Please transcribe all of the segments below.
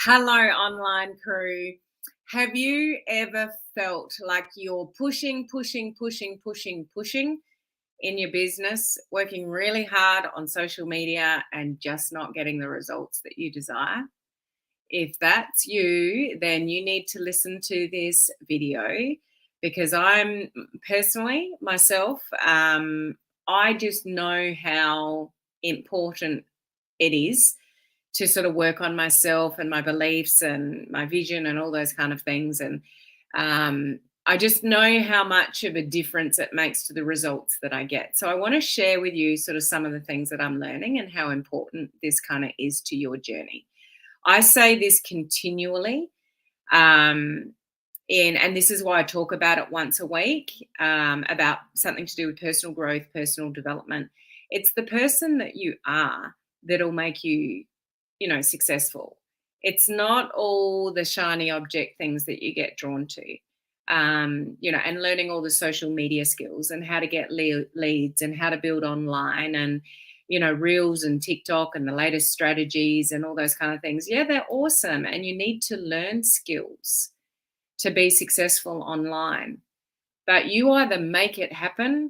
Hello, online crew. Have you ever felt like you're pushing in your business, working really hard on social media and just not getting the results that you desire? If that's you, then you need to listen to this video because I'm personally myself, I just know how important it is to sort of work on myself and my beliefs and my vision and all those kind of things. And I just know how much of a difference it makes to the results that I get. So I want to share with you sort of some of the things that I'm learning and how important this kind of is to your journey. I say this continually. And this is why I talk about it once a week, about something to do with personal growth, personal development. It's the person that you are that'll make you, successful. It's not all the shiny object things that you get drawn to. And learning all the social media skills and how to get leads and how to build online and, reels and TikTok and the latest strategies and all those kind of things. Yeah, they're awesome. And you need to learn skills to be successful online. But you either make it happen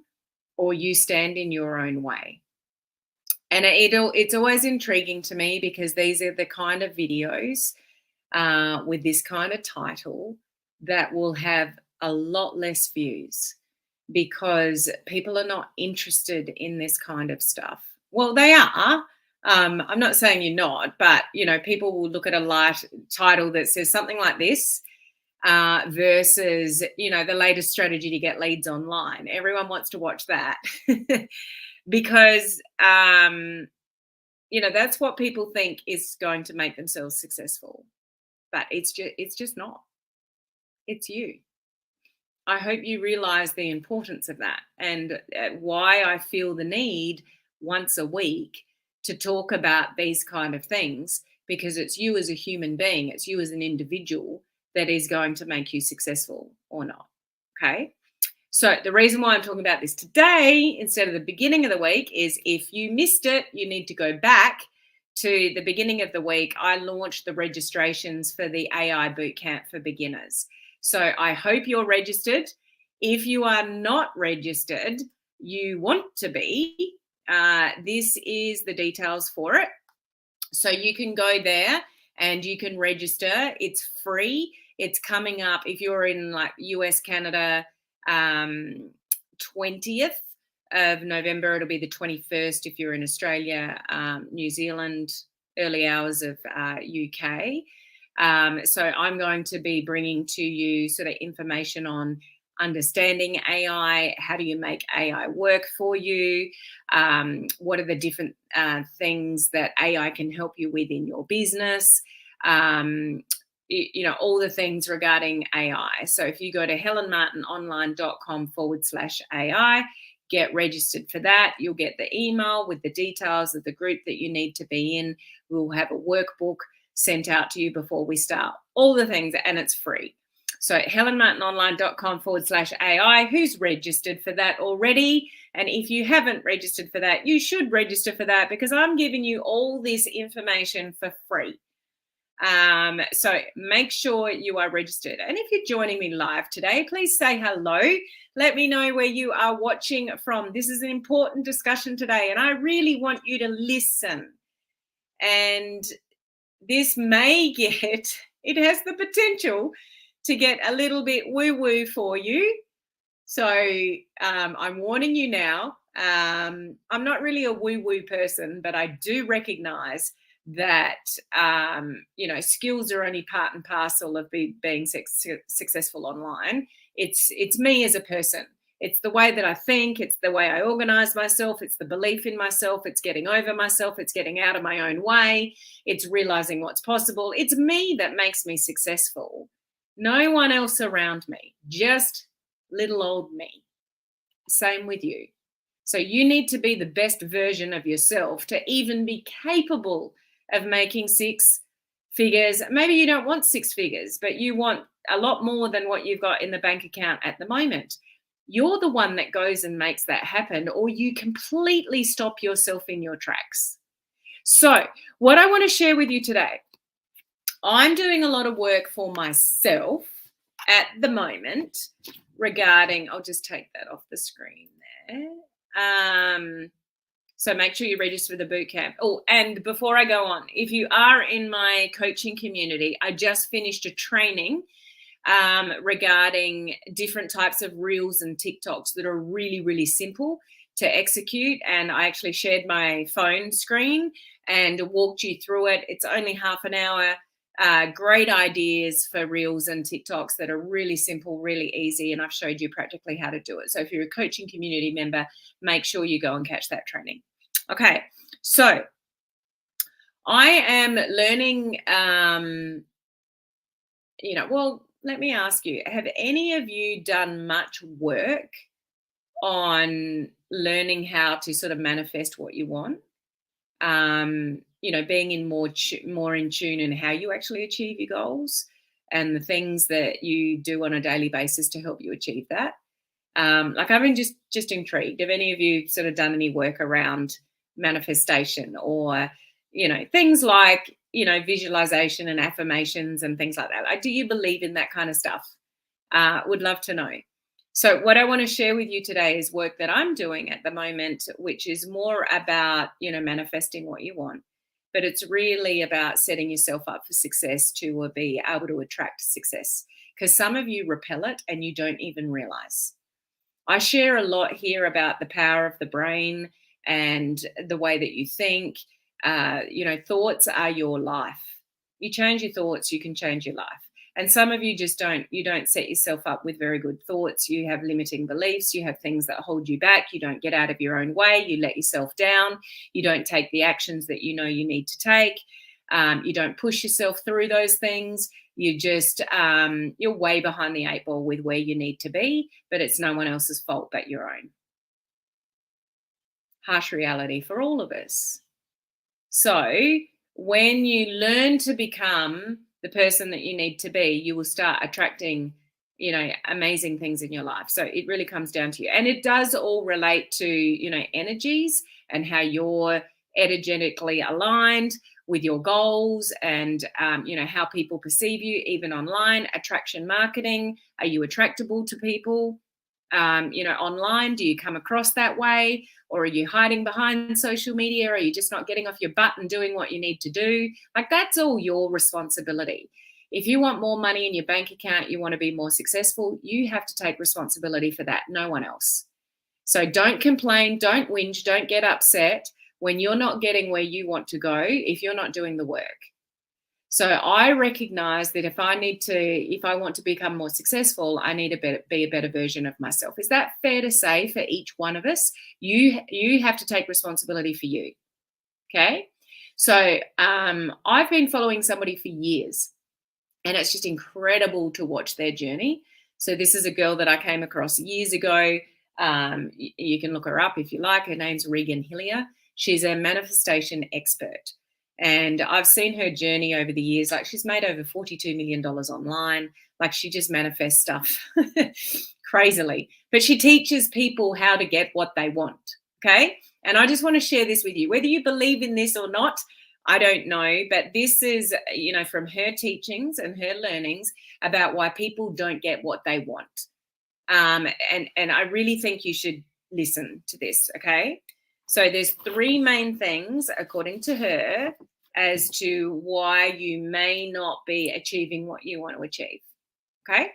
or you stand in your own way. And it's always intriguing to me because these are the kind of videos with this kind of title that will have a lot less views because people are not interested in this kind of stuff. Well, they are. I'm not saying you're not, but, people will look at a light title that says something like this versus, the latest strategy to get leads online. Everyone wants to watch that. Because that's what people think is going to make themselves successful, but it's just not. It's you. I hope you realize the importance of that and why I feel the need once a week to talk about these kind of things, because it's you as a human being, it's you as an individual that is going to make you successful or not. Okay. So the reason why I'm talking about this today instead of the beginning of the week is if you missed it, you need to go back to the beginning of the week. I launched the registrations for the AI Bootcamp for beginners. So I hope you're registered. If you are not registered, you want to be. This is the details for it. So you can go there and you can register. It's free. It's coming up if you're in like US, Canada, 20th of November. It'll be the 21st if you're in Australia, New Zealand, early hours of UK. So I'm going to be bringing to you sort of information on understanding AI. How do you make AI work for you? What are the different things that AI can help you with in your business? All the things regarding AI. So if you go to helenmartinonline.com/AI, get registered for that. You'll get the email with the details of the group that you need to be in. We'll have a workbook sent out to you before we start. All the things, and it's free. So helenmartinonline.com/AI. Who's registered for that already? And if you haven't registered for that, you should register for that because I'm giving you all this information for free. So make sure you are registered. And if you're joining me live today, please say hello. Let me know where you are watching from. This is an important discussion today, and I really want you to listen. And this may it has the potential to get a little bit woo-woo for you. So I'm warning you now. I'm not really a woo-woo person, but I do recognize that skills are only part and parcel of being successful online. It's me as a person. It's the way that I think. It's the way I organize myself. It's the belief in myself. It's getting over myself. It's getting out of my own way. It's realizing what's possible. It's me that makes me successful. No one else around me, just little old me. Same with you. So you need to be the best version of yourself to even be capable of making six figures. Maybe you don't want six figures, but you want a lot more than what you've got in the bank account at the moment. You're the one that goes and makes that happen, or you completely stop yourself in your tracks. So what I want to share with you today, I'm doing a lot of work for myself at the moment regarding, I'll just take that off the screen there. So make sure you register for the boot camp. Oh, and before I go on, if you are in my coaching community, I just finished a training regarding different types of reels and TikToks that are really, really simple to execute. And I actually shared my phone screen and walked you through it. It's only half an hour. Great ideas for reels and TikToks that are really simple, really easy. And I've showed you practically how to do it. So if you're a coaching community member, make sure you go and catch that training. Okay, so I am learning, well, let me ask you, have any of you done much work on learning how to sort of manifest what you want? Being in more in tune in how you actually achieve your goals and the things that you do on a daily basis to help you achieve that. I've been just intrigued. Have any of you sort of done any work around manifestation or, things like, visualization and affirmations and things like that? Like, do you believe in that kind of stuff? Would love to know. So what I want to share with you today is work that I'm doing at the moment, which is more about, manifesting what you want. But it's really about setting yourself up for success to be able to attract success. Because some of you repel it and you don't even realize. I share a lot here about the power of the brain and the way that you think. Thoughts are your life. You change your thoughts, you can change your life. And some of you just don't set yourself up with very good thoughts. You have limiting beliefs. You have things that hold you back. You don't get out of your own way. You let yourself down. You don't take the actions that you know you need to take. You don't push yourself through those things. You just, you're way behind the 8 ball with where you need to be, but it's no one else's fault but your own. Harsh reality for all of us. So when you learn to become the person that you need to be, you will start attracting, amazing things in your life. So it really comes down to you. And it does all relate to, energies and how you're energetically aligned with your goals and, how people perceive you, even online. Attraction marketing. Are you attractable to people? Online, do you come across that way? Or are you hiding behind social media? Are you just not getting off your butt and doing what you need to do? Like, that's all your responsibility. If you want more money in your bank account, you want to be more successful, you have to take responsibility for that, no one else. So don't complain, don't whinge, don't get upset when you're not getting where you want to go if you're not doing the work. So I recognize that if I want to become more successful, I need to be a better version of myself. Is that fair to say for each one of us? You have to take responsibility for you. Okay. So I've been following somebody for years, and it's just incredible to watch their journey. So this is a girl that I came across years ago. You can look her up if you like. Her name's Regan Hillier. She's a manifestation expert. And I've seen her journey over the years. Like, she's made over $42 million online. Like, she just manifests stuff crazily. But she teaches people how to get what they want. Okay. And I just want to share this with you. Whether you believe in this or not, I don't know. But this is, from her teachings and her learnings about why people don't get what they want. And I really think you should listen to this. Okay. So there's 3 main things, according to her, as to why you may not be achieving what you want to achieve. Okay.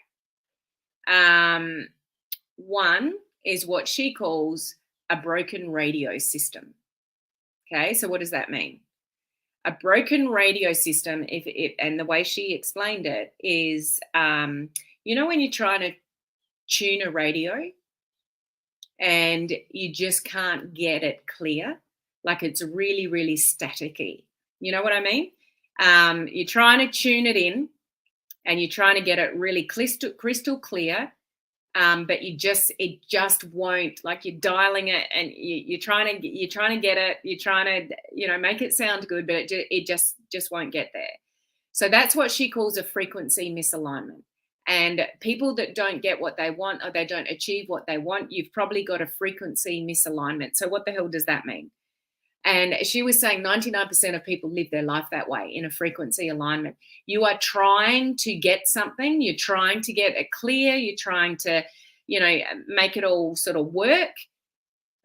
One is what she calls a broken radio system. Okay. So what does that mean? A broken radio system, and the way she explained it is, when you're trying to tune a radio, and you just can't get it clear, like it's really, really staticky. You know what I mean? You're trying to tune it in, and you're trying to get it really crystal clear, but it just won't. Like, you're dialing it, and you're trying to get it. You're trying to make it sound good, but it just won't get there. So that's what she calls a frequency misalignment. And people that don't get what they want, or they don't achieve what they want, you've probably got a frequency misalignment. So what the hell does that mean? And she was saying 99% of people live their life that way, in a frequency alignment. You are trying to get something, you're trying to get it clear, you're trying to, make it all sort of work,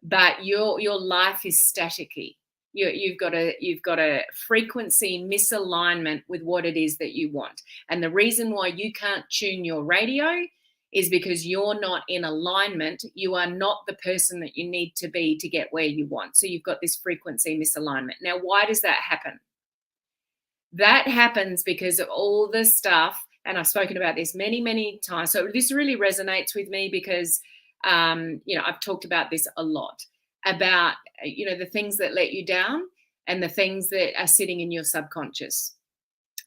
but your life is staticky. You've got a frequency misalignment with what it is that you want. And the reason why you can't tune your radio is because you're not in alignment. You are not the person that you need to be to get where you want. So you've got this frequency misalignment. Now, why does that happen? That happens because of all the stuff, and I've spoken about this many, many times. So this really resonates with me because, I've talked about this a lot, about, the things that let you down and the things that are sitting in your subconscious.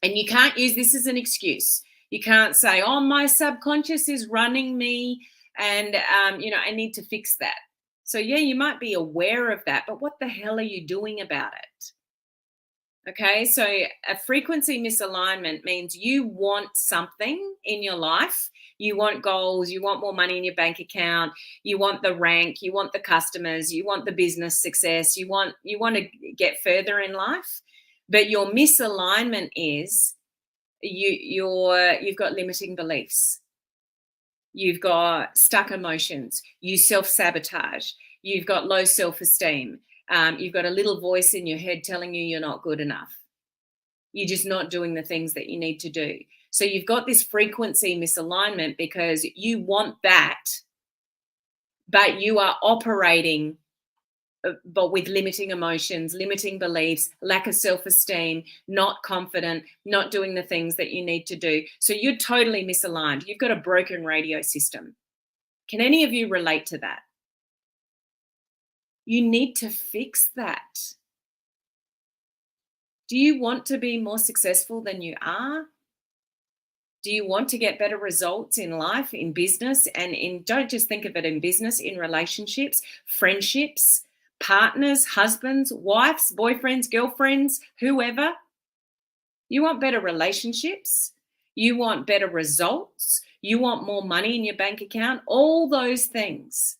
And you can't use this as an excuse. You can't say, oh, my subconscious is running me and, I need to fix that. So, yeah, you might be aware of that, but what the hell are you doing about it? Okay, so a frequency misalignment means you want something in your life. You want goals, you want more money in your bank account, you want the rank, you want the customers, you want the business success, you want to get further in life. But your misalignment is you've got limiting beliefs. You've got stuck emotions, you self-sabotage, you've got low self-esteem. You've got a little voice in your head telling you you're not good enough. You're just not doing the things that you need to do. So you've got this frequency misalignment because you want that, but you are operating but with limiting emotions, limiting beliefs, lack of self-esteem, not confident, not doing the things that you need to do. So you're totally misaligned. You've got a broken radio system. Can any of you relate to that? You need to fix that. Do you want to be more successful than you are? Do you want to get better results in life, in business, and don't just think of it in business, in relationships, friendships, partners, husbands, wives, boyfriends, girlfriends, whoever? You want better relationships? You want better results? You want more money in your bank account? All those things.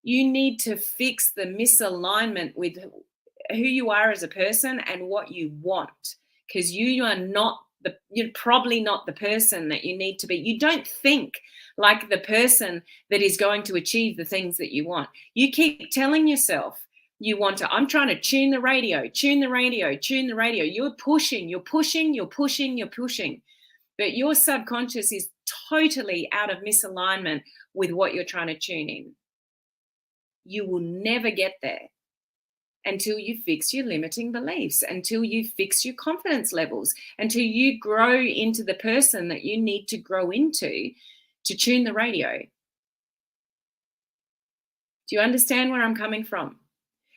You need to fix the misalignment with who you are as a person and what you want, because you're probably not the person that you need to be. You don't think like the person that is going to achieve the things that you want. You keep telling yourself I'm trying to tune the radio, tune the radio, tune the radio. You're pushing. But your subconscious is totally out of misalignment with what you're trying to tune in. You will never get there until you fix your limiting beliefs, until you fix your confidence levels, until you grow into the person that you need to grow into to tune the radio. Do you understand where I'm coming from?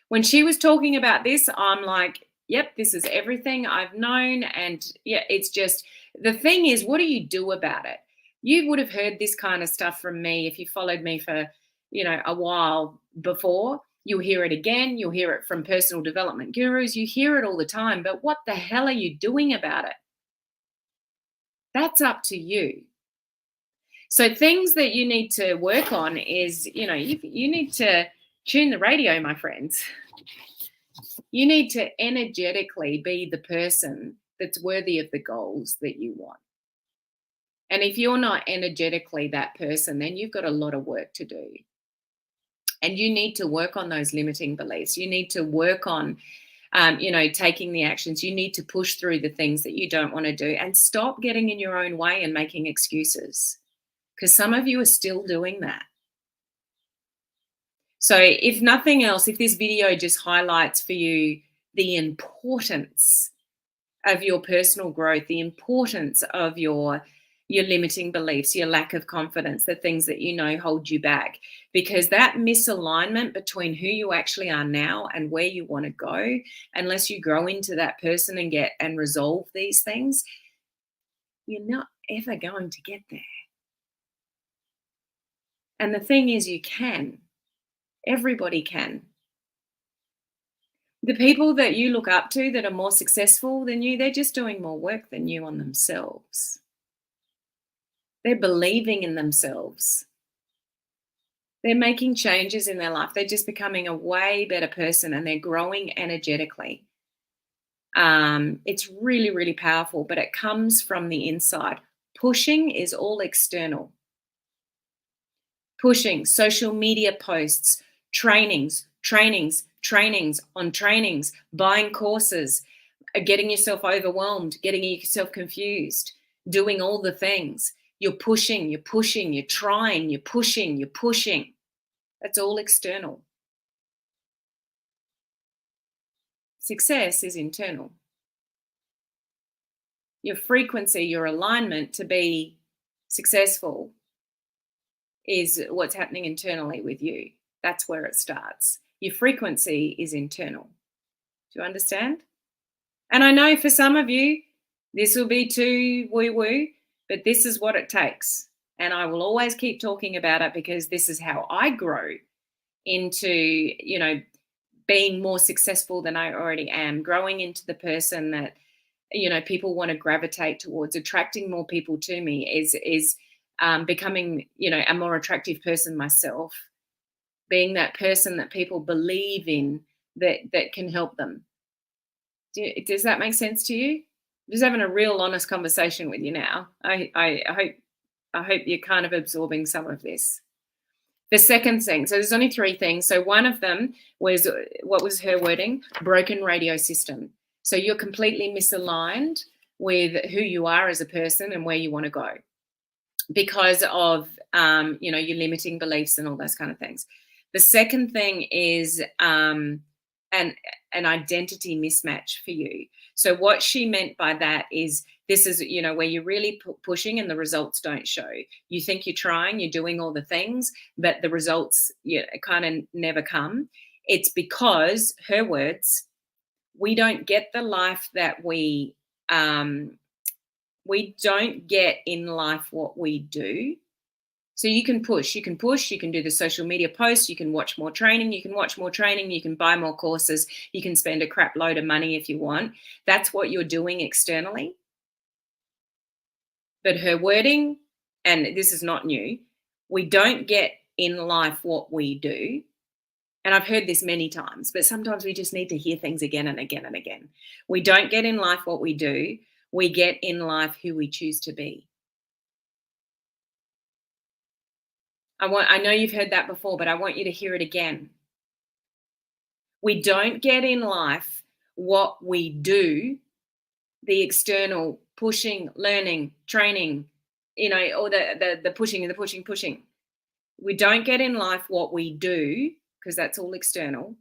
When she was talking about this, I'm like, yep, this is everything I've known. And yeah, it's just, the thing is, what do you do about it? You would have heard this kind of stuff from me if you followed me for, a while before. You'll hear it again. You'll hear it from personal development gurus. You hear it all the time. But what the hell are you doing about it? That's up to you. So things that you need to work on is, you need to tune the radio, my friends. You need to energetically be the person that's worthy of the goals that you want. And if you're not energetically that person, then you've got a lot of work to do. And you need to work on those limiting beliefs. You need to work on, taking the actions. You need to push through the things that you don't want to do and stop getting in your own way and making excuses, because some of you are still doing that. So if nothing else, if this video just highlights for you the importance of your personal growth, the importance of your limiting beliefs, your lack of confidence, the things that hold you back, because that misalignment between who you actually are now and where you want to go, unless you grow into that person and resolve these things, you're not ever going to get there. And the thing is, you can. Everybody can. The people that you look up to that are more successful than you, they're just doing more work than you on themselves. They're believing in themselves. They're making changes in their life. They're just becoming a way better person and they're growing energetically. It's really, really powerful, but it comes from the inside. Pushing is all external. Pushing, social media posts, trainings on trainings, buying courses, getting yourself overwhelmed, getting yourself confused, doing all the things. You're pushing, you're pushing, you're trying, you're pushing, you're pushing. That's all external. Success is internal. Your frequency, your alignment to be successful is what's happening internally with you. That's where it starts. Your frequency is internal. Do you understand? And I know for some of you, this will be too woo-woo, but this is what it takes. And I will always keep talking about it because this is how I grow into, being more successful than I already am, growing into the person that, people want to gravitate towards, attracting more people to me is becoming, a more attractive person myself, being that person that people believe in that can help them. Does that make sense to you? I'm just having a real honest conversation with you now. I hope you're kind of absorbing some of this. The second thing, so there's only three things. So one of them was, what was her wording? Broken radio system. So you're completely misaligned with who you are as a person and where you want to go because of, your limiting beliefs and all those kind of things. The second thing is an identity mismatch for you. So what she meant by that is this is, where you're really pushing and the results don't show. You think you're trying, you're doing all the things, but the results kind of never come. It's because, her words, we don't get the life that we don't get in life what we do. So you can push, you can do the social media posts, you can watch more training, you can buy more courses, you can spend a crap load of money if you want. That's what you're doing externally. But her wording, and this is not new, we don't get in life what we do. And I've heard this many times, but sometimes we just need to hear things again and again and again. We don't get in life what we do. We get in life who we choose to be. I know you've heard that before, but I want you to hear it again. We don't get in life what we do, the external pushing, learning, training, or the pushing and the pushing. We don't get in life what we do, because that's all external.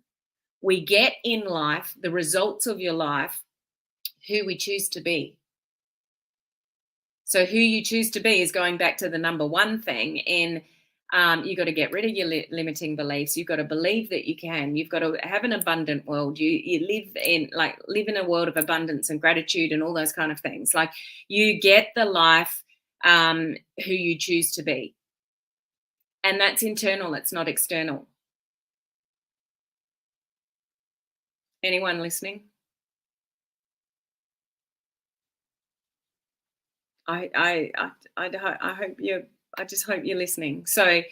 We get in life the results of your life, who we choose to be. So who you choose to be is going back to the number one thing in you've got to get rid of your limiting beliefs. You've got to believe that you can. You've got to have an abundant world. You live in a world of abundance and gratitude and all those kind of things. Like, you get the life who you choose to be. And that's internal. It's not external. Anyone listening? I hope you're. I just hope you're listening. So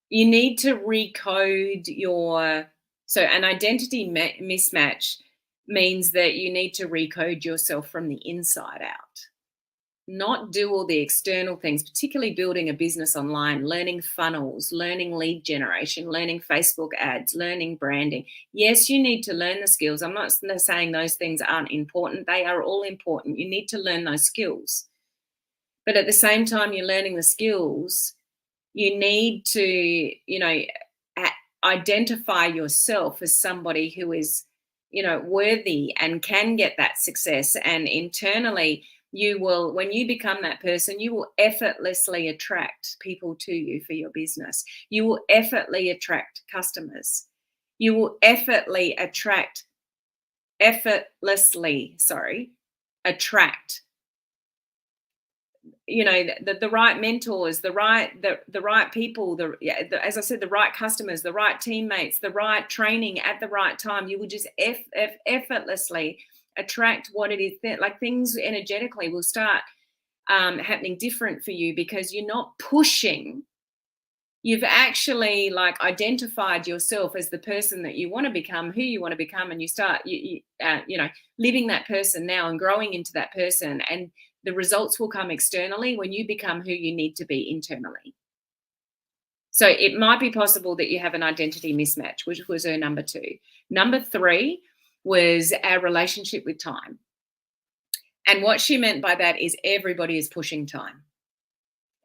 you need to recode an identity mismatch means that you need to recode yourself from the inside out, not do all the external things, particularly building a business online, learning funnels, learning lead generation, learning Facebook ads, learning branding. Yes, you need to learn the skills. I'm not saying those things aren't important. They are all important. You need to learn those skills. But at the same time you're learning the skills, you need to, identify yourself as somebody who is, worthy and can get that success. And internally, you will, when you become that person, you will effortlessly attract people to you for your business. You will effortlessly attract customers. You will effortlessly attract the right mentors, the right people, as I said, the right customers, the right teammates, the right training at the right time. You will just effortlessly attract what it is. Like, things energetically will start happening different for you because you're not pushing You've actually like identified yourself as the person that you want to become, who you want to become, and you start living that person now and growing into that person, and the results will come externally when you become who you need to be internally. So it might be possible that you have an identity mismatch, which was her number 2. Number 3 was our relationship with time. And what she meant by that is everybody is pushing time.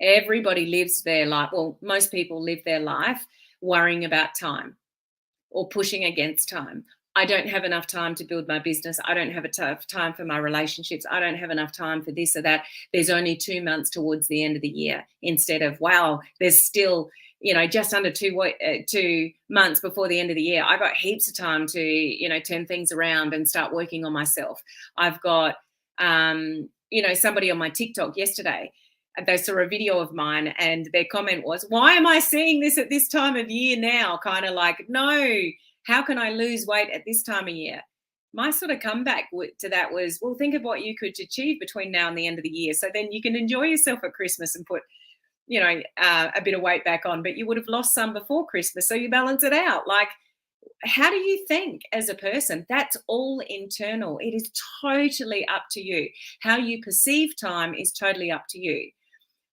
Everybody lives their life. Well, most people live their life worrying about time or pushing against time. I don't have enough time to build my business. I don't have enough time for my relationships. I don't have enough time for this or that. There's only 2 months towards the end of the year, instead of, wow, there's still, just under 2 months before the end of the year. I've got heaps of time to, turn things around and start working on myself. I've got, somebody on my TikTok yesterday, they saw a video of mine and their comment was, why am I seeing this at this time of year now? Kind of like, no, how can I lose weight at this time of year? My sort of comeback to that was, well, think of what you could achieve between now and the end of the year. So then you can enjoy yourself at Christmas and put, a bit of weight back on, but you would have lost some before Christmas. So you balance it out. Like, how do you think as a person? That's all internal. It is totally up to you. How you perceive time is totally up to you.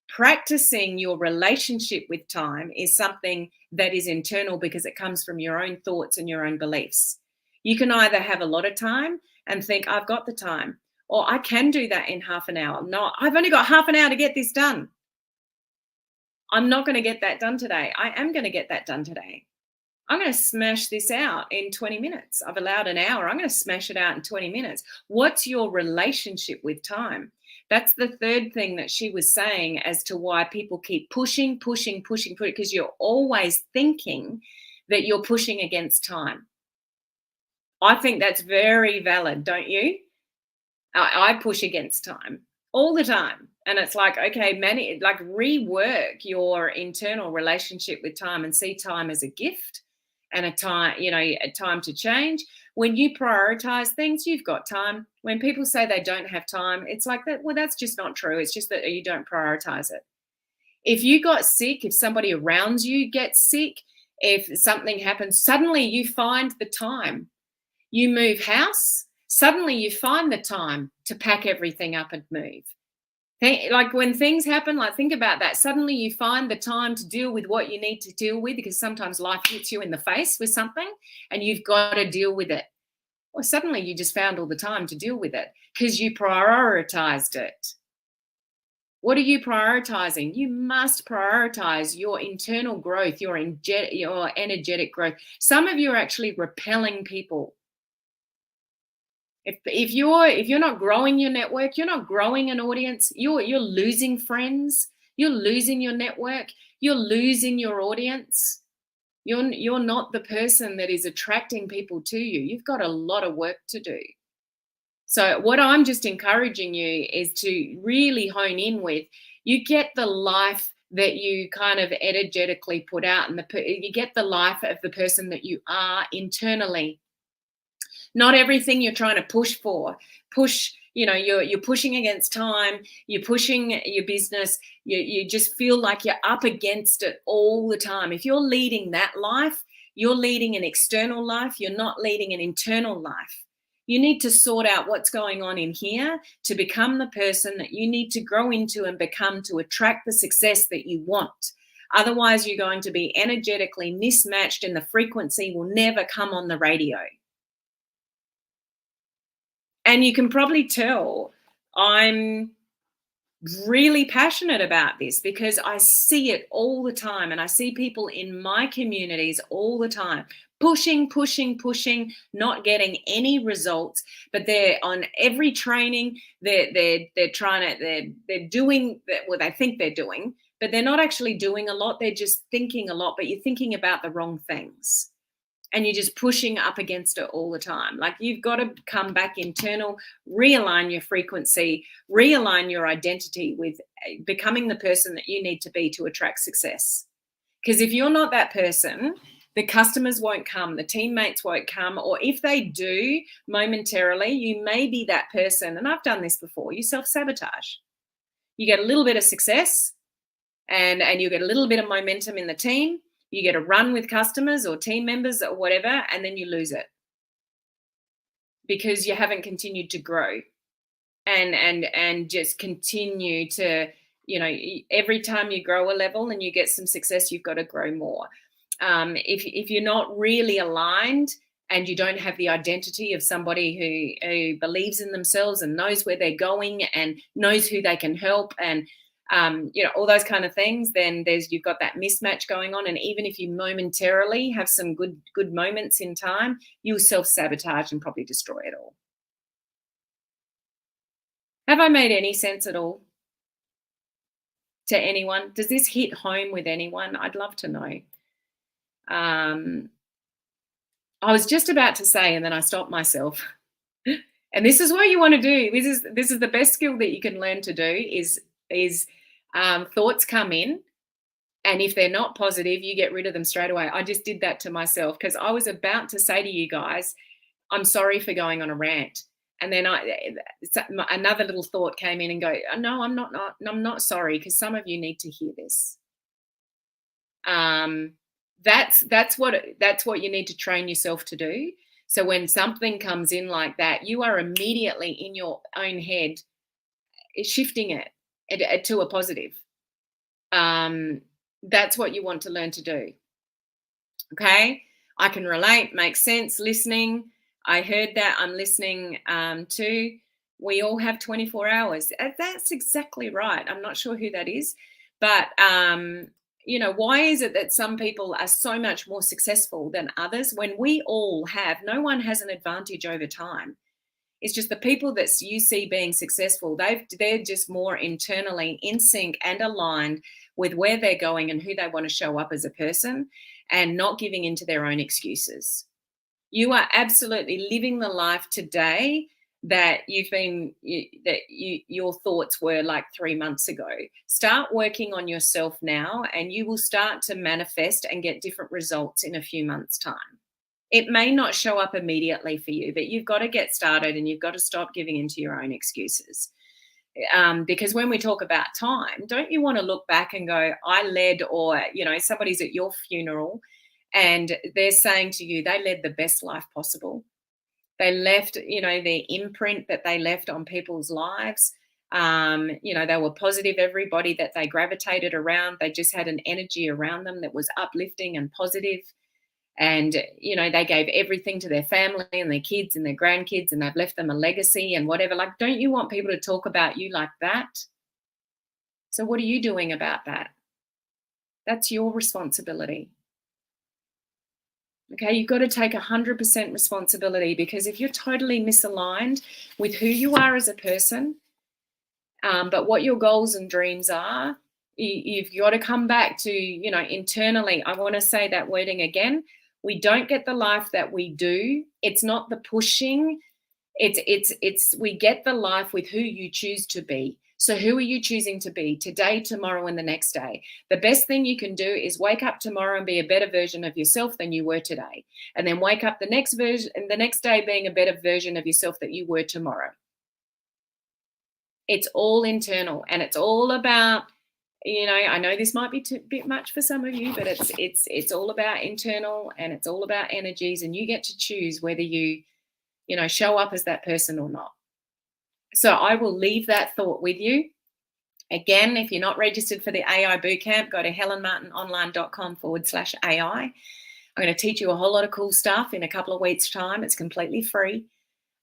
Practicing your relationship with time is something that is internal because it comes from your own thoughts and your own beliefs. You can either have a lot of time and think, I've got the time, or I can do that in half an hour. No, I've only got half an hour to get this done. I'm not going to get that done today. I am going to get that done today. I'm going to smash this out in 20 minutes. I've allowed an hour. I'm going to smash it out in 20 minutes. What's your relationship with time? That's the third thing that she was saying as to why people keep pushing, because you're always thinking that you're pushing against time. I think that's very valid, don't you? I push against time all the time. And it's like, okay, rework your internal relationship with time and see time as a gift and a time to change. When you prioritize things, you've got time. When people say they don't have time, it's like that. Well, that's just not true. It's just that you don't prioritize it. If you got sick, if somebody around you gets sick, if something happens, suddenly you find the time. You move house, suddenly you find the time to pack everything up and move. Like when things happen, like think about that. Suddenly you find the time to deal with what you need to deal with, because sometimes life hits you in the face with something and you've got to deal with it. Or suddenly you just found all the time to deal with it because you prioritized it. What are you prioritizing? You must prioritize your internal growth, your energetic growth. Some of you are actually repelling people. If you're not growing your network, you're not growing an audience, you're losing friends, you're losing your network, you're losing your audience. You're not the person that is attracting people to you. You've got a lot of work to do. So what I'm just encouraging you is to really hone in with, you get the life that you kind of energetically put out, and you get the life of the person that you are internally. Not everything you're trying to push, you're pushing against time, you're pushing your business, you just feel like you're up against it all the time. If you're leading that life, you're leading an external life, you're not leading an internal life. You need to sort out what's going on in here to become the person that you need to grow into and become to attract the success that you want. Otherwise, you're going to be energetically mismatched and the frequency will never come on the radio. And you can probably tell I'm really passionate about this because I see it all the time, and I see people in my communities all the time pushing, not getting any results, but they're on every training. They're doing what they think they're doing, but they're not actually doing a lot. They're just thinking a lot, but you're thinking about the wrong things. And you're just pushing up against it all the time. Like, you've got to come back internal, realign your frequency, realign your identity with becoming the person that you need to be to attract success. Because if you're not that person, the customers won't come, the teammates won't come, or if they do momentarily, you may be that person. And I've done this before. You self-sabotage. You get a little bit of success, and you get a little bit of momentum in the team. You get a run with customers or team members or whatever, and then you lose it because you haven't continued to grow and just continue to, every time you grow a level and you get some success, you've got to grow more. If you're not really aligned and you don't have the identity of somebody who believes in themselves and knows where they're going and knows who they can help and all those kind of things, then you've got that mismatch going on. And even if you momentarily have some good moments in time, you'll self-sabotage and probably destroy it all. Have I made any sense at all to anyone? Does this hit home with anyone? I'd love to know. I was just about to say, and then I stopped myself. And this is what you want to do. This is the best skill that you can learn to do is thoughts come in, and if they're not positive, you get rid of them straight away. I just did that to myself because I was about to say to you guys, I'm sorry for going on a rant. And then another little thought came in and go, no, I'm not sorry, because some of you need to hear this. That's what you need to train yourself to do. So when something comes in like that, you are immediately in your own head shifting it to a positive. That's what you want to learn to do. Okay, I can relate, makes sense, listening. I heard that, I'm listening too. We all have 24 hours. That's exactly right. I'm not sure who that is, but why is it that some people are so much more successful than others when we all have, no one has an advantage over time. It's just the people that you see being successful, they're just more internally in sync and aligned with where they're going and who they want to show up as a person and not giving into their own excuses. You are absolutely living the life today that your thoughts were like 3 months ago. Start working on yourself now, and you will start to manifest and get different results in a few months' time. It may not show up immediately for you, but you've got to get started and you've got to stop giving into your own excuses. Because when we talk about time, don't you want to look back and go, I led, or, somebody's at your funeral and they're saying to you, they led the best life possible. They left, the imprint that they left on people's lives. They were positive, everybody that they gravitated around. They just had an energy around them that was uplifting and positive. And, they gave everything to their family and their kids and their grandkids, and they've left them a legacy and whatever. Like, don't you want people to talk about you like that? So what are you doing about that? That's your responsibility. Okay, you've got to take 100% responsibility, because if you're totally misaligned with who you are as a person, but what your goals and dreams are, you've got to come back to, internally. I want to say that wording again. We don't get the life that we do. It's not the pushing. It's we get the life with who you choose to be. So who are you choosing to be today, tomorrow, and the next day? The best thing you can do is wake up tomorrow and be a better version of yourself than you were today. And then wake up the next day being a better version of yourself that you were tomorrow. It's all internal, and it's all about, I know this might be a bit much for some of you, but it's all about internal, and it's all about energies, and you get to choose whether you show up as that person or not. So I will leave that thought with you. Again, if you're not registered for the AI Bootcamp, go to helenmartinonline.com/AI. I'm going to teach you a whole lot of cool stuff in a couple of weeks' time. It's completely free.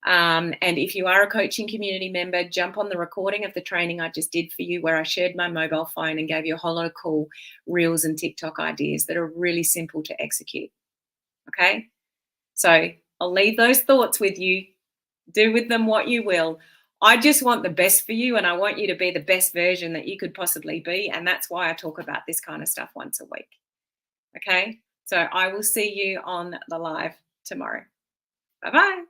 And if you are a coaching community member, jump on the recording of the training I just did for you, where I shared my mobile phone and gave you a whole lot of cool reels and TikTok ideas that are really simple to execute. Okay? So I'll leave those thoughts with you. Do with them what you will. I just want the best for you, and I want you to be the best version that you could possibly be. And that's why I talk about this kind of stuff once a week. Okay? So I will see you on the live tomorrow. Bye-bye.